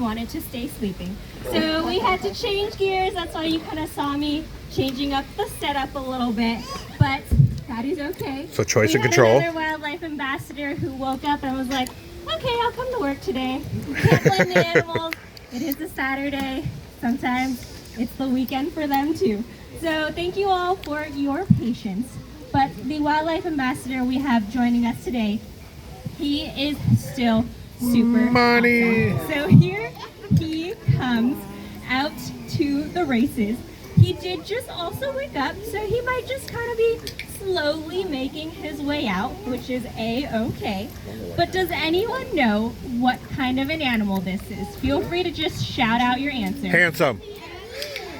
wanted to stay sleeping. So we had to change gears. That's why you kind of saw me changing up the setup a little bit, but that is okay. So choice and control. Another wildlife ambassador who woke up and was like, okay, I'll come to work today. You can't blame the animals. It is a Saturday. Sometimes it's the weekend for them too. So thank you all for your patience. But the wildlife ambassador we have joining us today, he is still super Money. awesome. So here he comes out to the races. He did just also wake up, so he might just kind of be slowly making his way out, which is a-okay. But does anyone know what kind of an animal this is? Feel free to just shout out your answer. Handsome.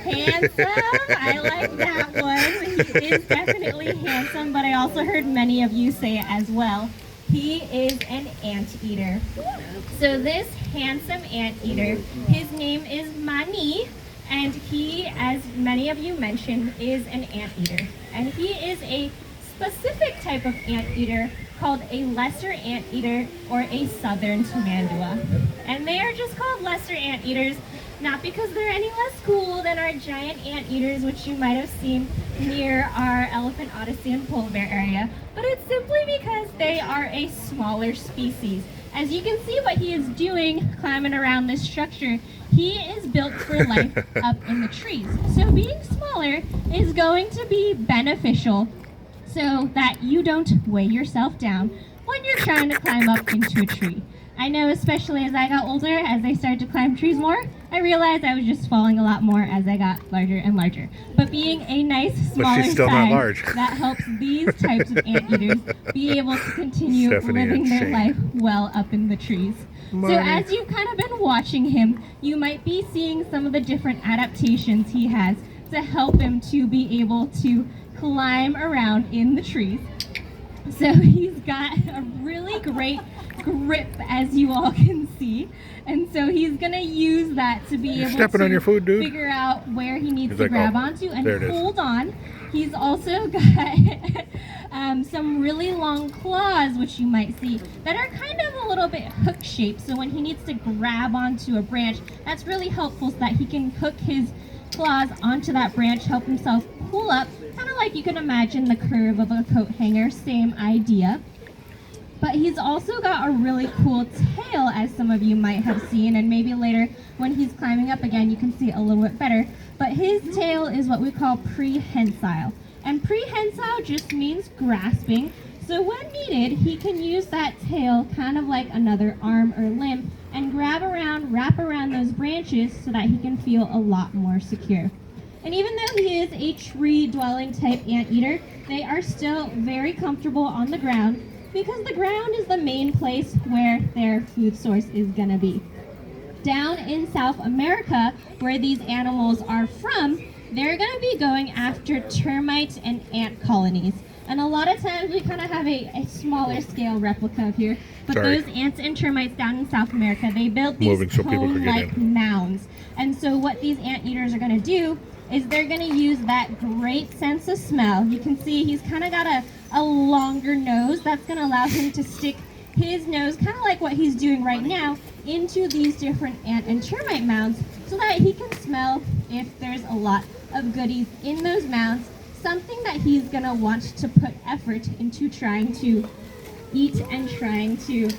Handsome. I like that one. He is definitely handsome, but I also heard many of you say it as well. He is an anteater. So this handsome anteater, his name is Mani, and he, as many of you mentioned, is an anteater. And he is a specific type of anteater called a lesser anteater or a southern Tamandua. And they are just called lesser anteaters, not because they're any less cool than our giant anteaters, which you might have seen near our Elephant Odyssey and Polar Bear area, but it's simply because they are a smaller species. As you can see what he is doing climbing around this structure, he is built for life up in the trees. So being smaller is going to be beneficial so that you don't weigh yourself down when you're trying to climb up into a tree. I know, especially as I got older, as I started to climb trees more, I realized I was just falling a lot more as I got larger and larger. But being a nice smaller still size, not large. that helps these types of anteaters be able to continue Stephanie living and their Shane. life well up in the trees. So as you've kind of been watching him, you might be seeing some of the different adaptations he has to help him to be able to climb around in the trees. So he's got a really great grip, as you all can see, and so he's gonna use that to be able stepping to on your food, dude. figure out where he needs He's to like, grab oh, onto and there it is. hold on. He's also got some really long claws, which you might see, that are kind of a little bit hook shaped, so when he needs to grab onto a branch, that's really helpful so that he can hook his claws onto that branch, help himself pull up, kind of like you can imagine the curve of a coat hanger, same idea. But he's also got a really cool tail, as some of you might have seen, and maybe later when he's climbing up again you can see it a little bit better. But his tail is what we call prehensile. And prehensile just means grasping. So when needed, he can use that tail kind of like another arm or limb and grab around, wrap around those branches so that he can feel a lot more secure. And even though he is a tree-dwelling type anteater, they are still very comfortable on the ground because the ground is the main place where their food source is gonna be. Down in South America, where these animals are from, they're gonna be going after termite and ant colonies. And a lot of times we kind of have a smaller scale replica of here, but those ants and termites down in South America, they build these cone-like mounds. And so what these anteaters are gonna do is they're gonna use that great sense of smell. You can see he's kind of got a longer nose. That's gonna allow him to stick his nose, kind of like what he's doing right now, into these different ant and termite mounds so that he can smell if there's a lot of goodies in those mounds, something that he's gonna want to put effort into trying to eat and trying to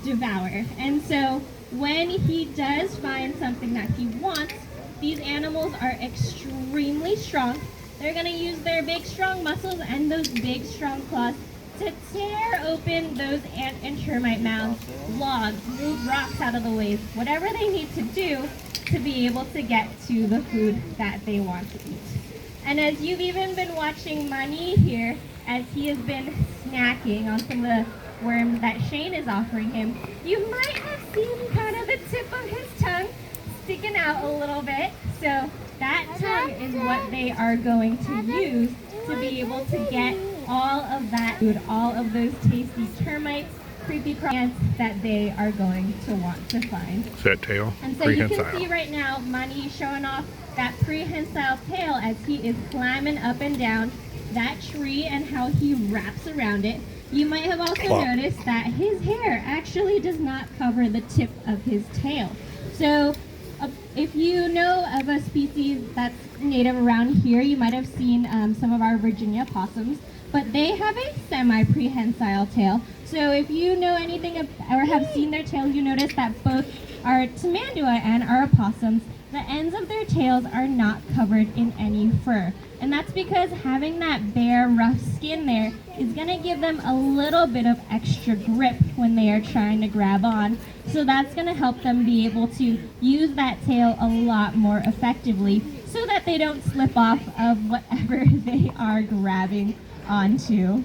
devour. And so when he does find something that he wants, these animals are extremely strong. They're gonna use their big strong muscles and those big strong claws to tear open those ant and termite mounds, logs, move rocks out of the way, whatever they need to do to be able to get to the food that they want to eat. And as you've even been watching Mani here, as he has been snacking on some of the worms that Shane is offering him, you might have seen kind of the tip of his tongue sticking out a little bit. So that tongue is what they are going to use to be able to get all of that food, all of those tasty termites, creepy ants that they are going to want to find. That tail. And so you can see right now Mani showing off that prehensile tail as he is climbing up and down that tree and how he wraps around it. You might have also noticed that his hair actually does not cover the tip of his tail. So if you know of a species that's native around here, you might have seen some of our Virginia possums, but they have a semi-prehensile tail. So if you know anything or have seen their tails, you notice that both our Tamandua and our opossums, the ends of their tails are not covered in any fur. And that's because having that bare, rough skin there is going to give them a little bit of extra grip when they are trying to grab on. So that's going to help them be able to use that tail a lot more effectively so that they don't slip off of whatever they are grabbing onto.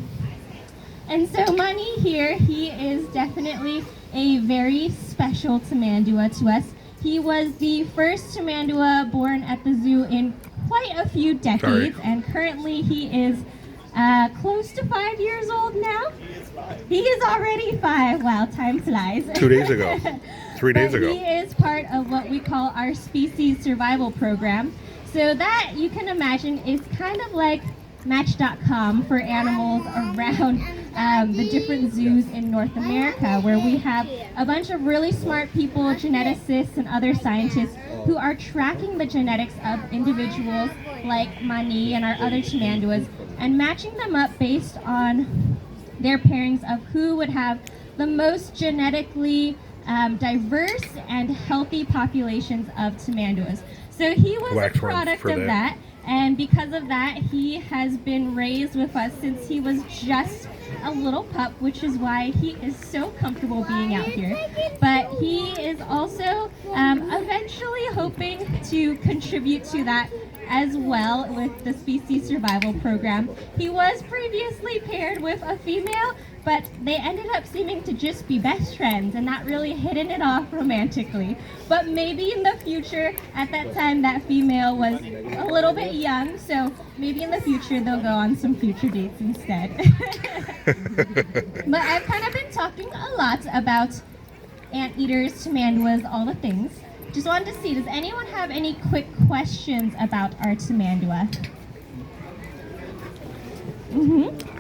And so Money here, he is definitely a very special Tamandua to us. He was the first Tamandua born at the zoo in quite a few decades, and currently he is close to 5 years old now. He is already 5. Wow, time flies. 2 days ago. 3 days ago. He is part of what we call our species survival program. So that, you can imagine, is kind of like Match.com for animals around the different zoos in North America, where we have a bunch of really smart people, geneticists and other scientists who are tracking the genetics of individuals like Mani and our other Tamanduas and matching them up based on their pairings of who would have the most genetically diverse and healthy populations of Tamanduas. So he was a product of that. And because of that, he has been raised with us since he was just a little pup, which is why he is so comfortable being out here. But he is also eventually hoping to contribute to that as well with the species survival program. He was previously paired with a female, but they ended up seeming to just be best friends and not really hitting it off romantically. But maybe in the future, at that time that female was a little bit young, so maybe in the future they'll go on some future dates instead. But I've kind of been talking a lot about anteaters, tamanduas, all the things. Just wanted to see, does anyone have any quick questions about our tamandua?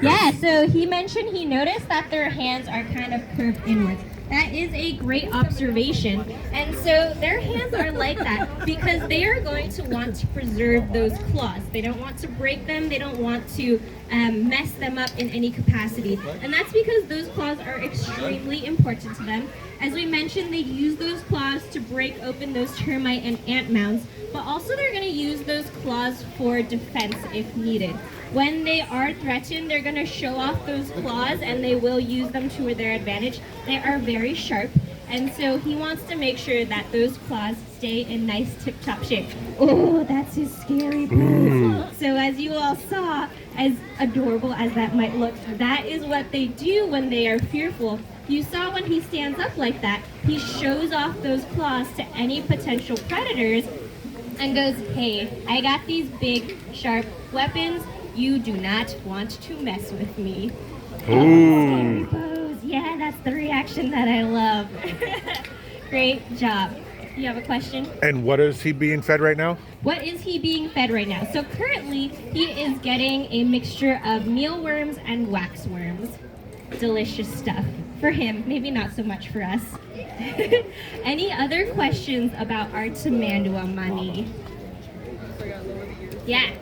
Yeah, so he mentioned he noticed that their hands are kind of curved inwards. That is a great observation. And so their hands are like that because they are going to want to preserve those claws. They don't want to break them. They don't want to mess them up in any capacity. And that's because those claws are extremely important to them. As we mentioned, they use those claws to break open those termite and ant mounds, but also they're going to use those claws for defense if needed. When they are threatened, they're going to show off those claws and they will use them to their advantage. They are very sharp, and so he wants to make sure that those claws stay in nice tip-top shape. Oh, that's his scary pose. So as you all saw, as adorable as that might look, that is what they do when they are fearful. You saw when he stands up like that, he shows off those claws to any potential predators and goes, hey, I got these big, sharp weapons. You do not want to mess with me. Scary pose. Yeah, that's the reaction that I love. Great job. You have a question? And what is he being fed right now? What is he being fed right now? So currently, he is getting a mixture of mealworms and waxworms. Delicious stuff. For him, maybe not so much for us. Any other questions about our tamandua, Mani? Yeah.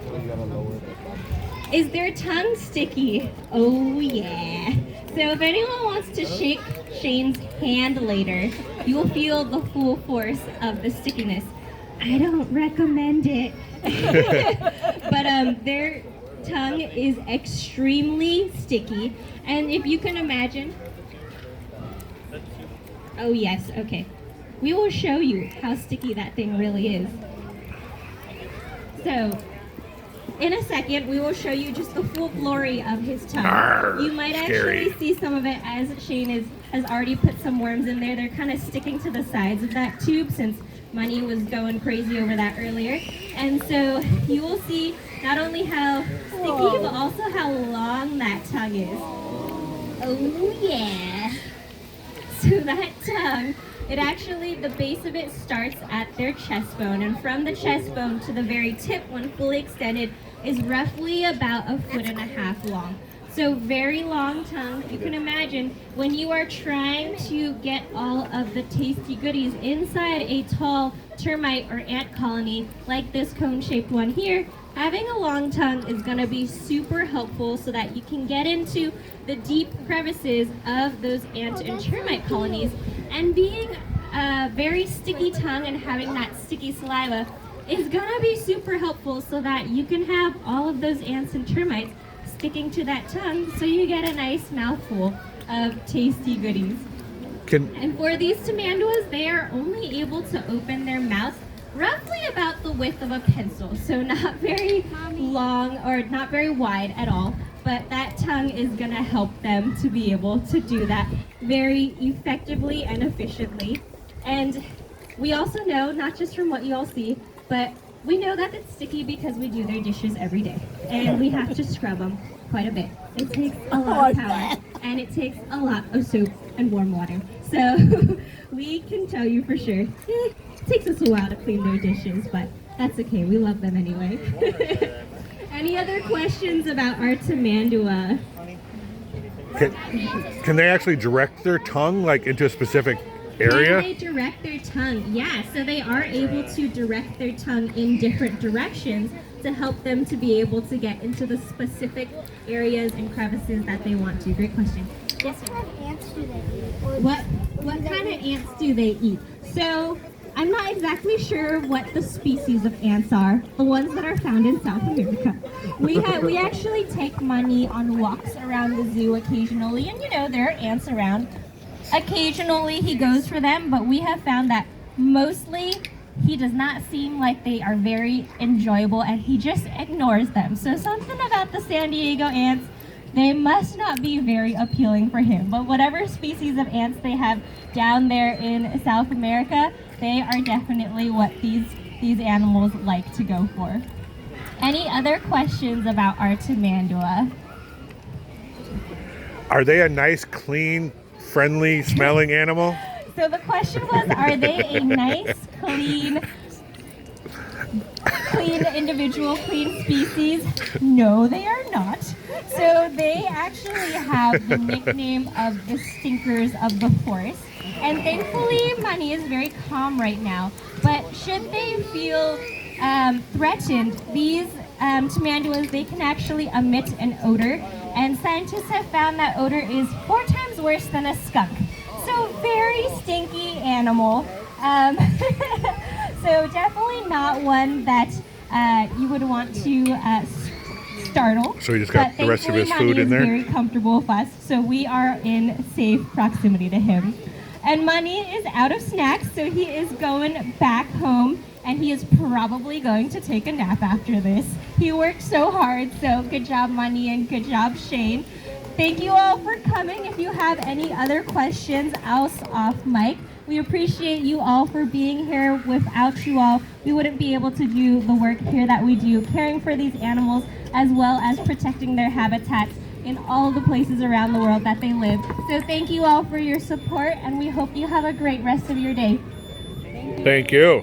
Is their tongue sticky? Oh yeah. So if anyone wants to shake Shane's hand later, you will feel the full force of the stickiness. I don't recommend it. But their tongue is extremely sticky. And if you can imagine, oh yes, okay. We will show you how sticky that thing really is. So, in a second, we will show you just the full glory of his tongue. Arr, you might scary. actually see some of it as Shane has already put some worms in there. They're kind of sticking to the sides of that tube since Money was going crazy over that earlier. And so you will see not only how sticky, but also how long that tongue is. Oh yeah. So that tongue, it actually, the base of it starts at their chest bone, and from the chest bone to the very tip, when fully extended, is roughly about 1.5 feet long. So very long tongue. You can imagine when you are trying to get all of the tasty goodies inside a tall termite or ant colony like this cone-shaped one here, having a long tongue is going to be super helpful so that you can get into the deep crevices of those ant and termite colonies. And being a very sticky tongue and having that sticky saliva is going to be super helpful so that you can have all of those ants and termites sticking to that tongue so you get a nice mouthful of tasty goodies. And for these tamanduas, they are only able to open their mouth roughly about the width of a pencil, so not very long or not very wide at all, but that tongue is going to help them to be able to do that very effectively and efficiently. And we also know, not just from what you all see, but we know that it's sticky because we do their dishes every day, and we have to scrub them quite a bit. It takes a lot of power, and it takes a lot of soap and warm water. So we can tell you for sure, it takes us a while to clean their dishes, but that's okay. We love them anyway. Any other questions about our tamandua? Can they actually direct their tongue like into a specific area? Can they direct their tongue? Yeah, so they are able to direct their tongue in different directions to help them to be able to get into the specific areas and crevices that they want to. Great question. Yes, sir. What kind of ants do they eat? What kind of ants do they eat? So I'm not exactly sure what the species of ants are, the ones that are found in South America. We actually take Money on walks around the zoo occasionally, and you know, there are ants around. Occasionally he goes for them, but we have found that mostly he does not seem like they are very enjoyable, and he just ignores them. So something about the San Diego ants, they must not be very appealing for him. But whatever species of ants they have down there in South America, they are definitely what these animals like to go for. Any other questions about our tamandua? Are they a nice, clean, friendly smelling animal? So the question was, are they a nice, clean individual, clean species? No, they are not. So they actually have the nickname of the stinkers of the forest. And thankfully, Money is very calm right now. But should they feel threatened, these tamanduas, they can actually emit an odor. And scientists have found that odor is 4 times worse than a skunk. So very stinky animal. So definitely not one that you would want to startle. So he just got the rest of his food in there? Money is very comfortable with us, so we are in safe proximity to him. And Money is out of snacks, so he is going back home, and he is probably going to take a nap after this. He worked so hard, so good job, Money, and good job, Shane. Thank you all for coming. If you have any other questions, off mic. We appreciate you all for being here. Without you all, we wouldn't be able to do the work here that we do, caring for these animals as well as protecting their habitats in all the places around the world that they live. So thank you all for your support, and we hope you have a great rest of your day. Thank you.